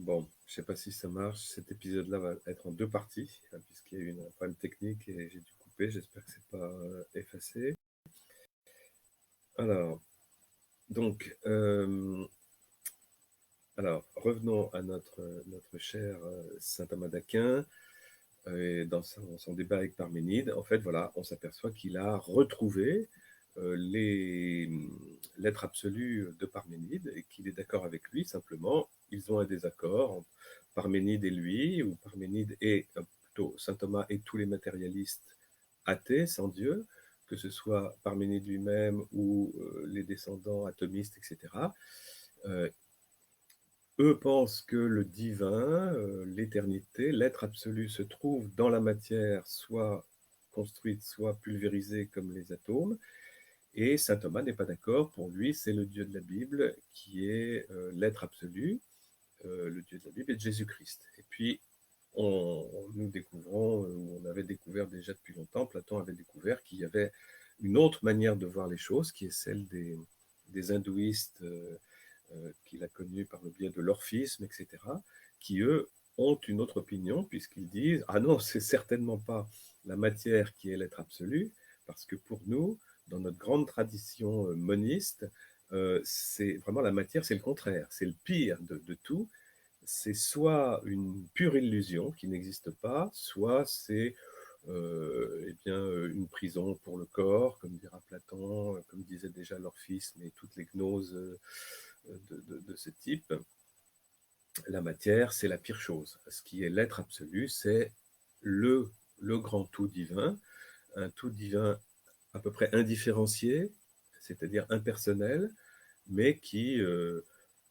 Bon, je sais pas si ça marche. Cet épisode-là va être en deux parties, hein, puisqu'il y a eu un problème technique et j'ai dû couper. J'espère que c'est pas effacé. Alors, donc, revenons à notre cher saint Thomas d'Aquin et dans son débat avec Parménide. En fait, voilà, on s'aperçoit qu'il a retrouvé l'être absolu de Parménide et qu'il est d'accord avec lui. Simplement, ils ont un désaccord entre Parménide et lui, ou Parménide et plutôt saint Thomas et tous les matérialistes athées, sans Dieu, que ce soit Parménide lui-même ou les descendants atomistes, etc. Euh, Eux pensent que le divin, l'éternité, l'être absolu se trouve dans la matière, soit construite, soit pulvérisée comme les atomes. Et saint Thomas n'est pas d'accord. Pour lui, c'est le Dieu de la Bible qui est l'être absolu, le Dieu de la Bible et de Jésus-Christ. Et puis, nous découvrons, on avait découvert déjà depuis longtemps, Platon avait découvert qu'il y avait une autre manière de voir les choses, qui est celle des hindouistes qu'il a connus par le biais de l'orphisme, etc., qui, eux, ont une autre opinion, puisqu'ils disent « Ah non, c'est certainement pas la matière qui est l'être absolu, parce que pour nous, dans notre grande tradition moniste, c'est vraiment la matière, c'est le contraire, c'est le pire de tout. C'est soit une pure illusion qui n'existe pas, soit c'est eh bien, une prison pour le corps, comme dira Platon, comme disait déjà l'orphisme et toutes les gnoses de ce type. La matière, c'est la pire chose. Ce qui est l'être absolu, c'est le grand tout divin, un tout divin à peu près indifférencié, c'est-à-dire impersonnel, mais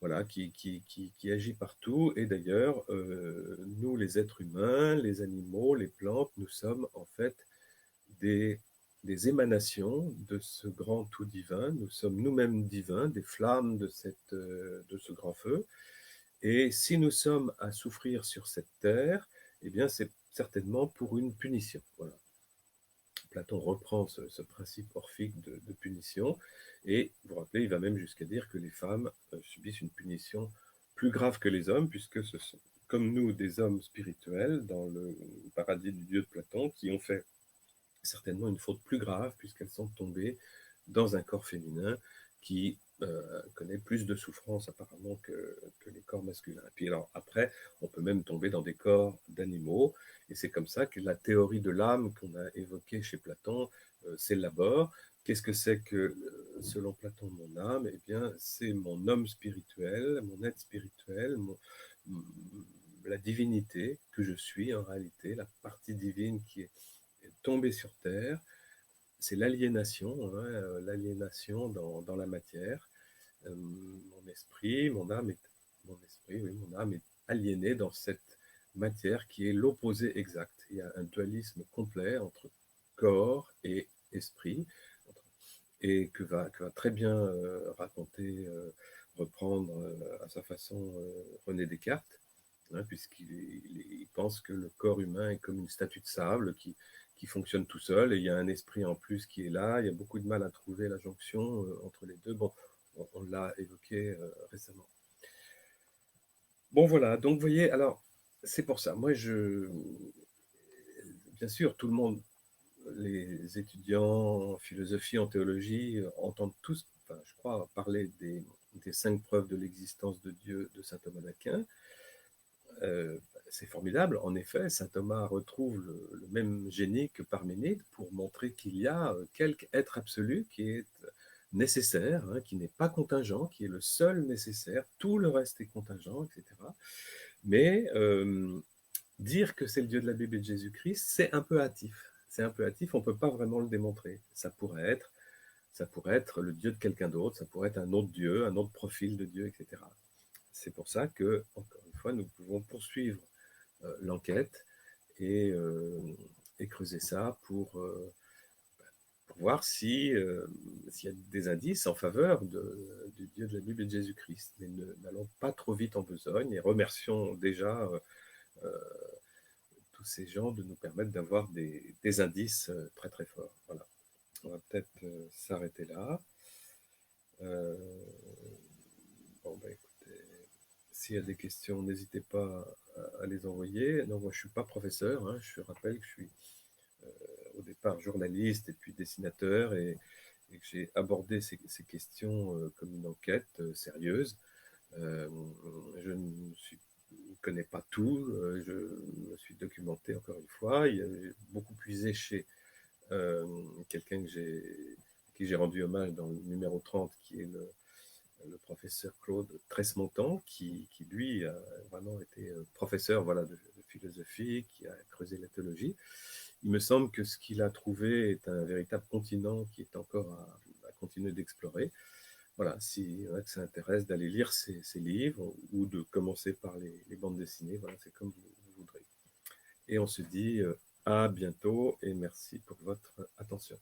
voilà, qui agit partout. Et d'ailleurs, nous, les êtres humains, les animaux, les plantes, nous sommes en fait des, des émanations de ce grand tout divin. Nous sommes nous-mêmes divins, des flammes de ce grand feu. Et si nous sommes à souffrir sur cette terre, eh bien, c'est certainement pour une punition. Voilà. Platon reprend ce principe orphique de punition, et vous vous rappelez, il va même jusqu'à dire que les femmes subissent une punition plus grave que les hommes, puisque ce sont, comme nous, des hommes spirituels dans le paradis du dieu de Platon, qui ont fait certainement une faute plus grave, puisqu'elles sont tombées dans un corps féminin qui connaît plus de souffrance apparemment que les corps masculins. Et puis alors après, on peut même tomber dans des corps d'animaux, et c'est comme ça que la théorie de l'âme qu'on a évoquée chez Platon s'élabore. Qu'est-ce que c'est que, selon Platon, mon âme? Eh bien, c'est mon homme spirituel, mon être spirituel, la divinité que je suis en réalité, la partie divine qui est tombée sur Terre. C'est l'aliénation, hein, l'aliénation dans la matière. Mon esprit, mon esprit, oui, mon âme est aliénée dans cette matière qui est l'opposé exact. Il y a un dualisme complet entre corps et esprit, et que va très bien raconter, reprendre à sa façon René Descartes, hein, puisqu'il pense que le corps humain est comme une statue de sable qui fonctionne tout seul, et il y a un esprit en plus qui est là. Il y a beaucoup de mal à trouver la jonction entre les deux. Bon, on l'a évoqué récemment. Bon, voilà, donc vous voyez, alors, c'est pour ça. Moi, bien sûr, tout le monde, les étudiants en philosophie, en théologie, entendent tous, enfin, je crois, parler des 5 preuves de l'existence de Dieu de saint Thomas d'Aquin. Euh, c'est formidable. En effet, saint Thomas retrouve le même génie que Parménide pour montrer qu'il y a quelque être absolu qui est nécessaire, hein, qui n'est pas contingent, qui est le seul nécessaire. Tout le reste est contingent, etc. Mais dire que c'est le Dieu de la Bible et de Jésus-Christ, c'est un peu hâtif. C'est un peu hâtif, on ne peut pas vraiment le démontrer. Ça pourrait être le Dieu de quelqu'un d'autre, ça pourrait être un autre Dieu, un autre profil de Dieu, etc. C'est pour ça que, encore une fois, nous pouvons poursuivre l'enquête et, et creuser ça pour voir s'il y a des indices en faveur du Dieu de la Bible et de Jésus-Christ. Mais n'allons pas trop vite en besogne, et remercions déjà tous ces gens de nous permettre d'avoir des indices très très forts. Voilà. On va peut-être s'arrêter là. Euh, bon, bah, écoutez, S'il y a des questions, n'hésitez pas à les envoyer. Non, moi, je suis pas professeur, hein. Je rappelle que je suis au départ journaliste et puis dessinateur et que j'ai abordé ces questions comme une enquête sérieuse. Euh, je ne connais pas tout, je me suis documenté encore une fois. J'ai beaucoup puisé chez euh, quelqu'un qui j'ai rendu hommage dans le numéro 30, qui est le professeur Claude Tresmontant, qui lui a vraiment été professeur voilà, de philosophie, qui a creusé la théologie. Il me semble que ce qu'il a trouvé est un véritable continent qui est encore à continuer d'explorer. Voilà, si ça intéresse d'aller lire ces livres ou de commencer par les bandes dessinées, voilà, c'est comme vous voudrez. Et on se dit à bientôt et merci pour votre attention.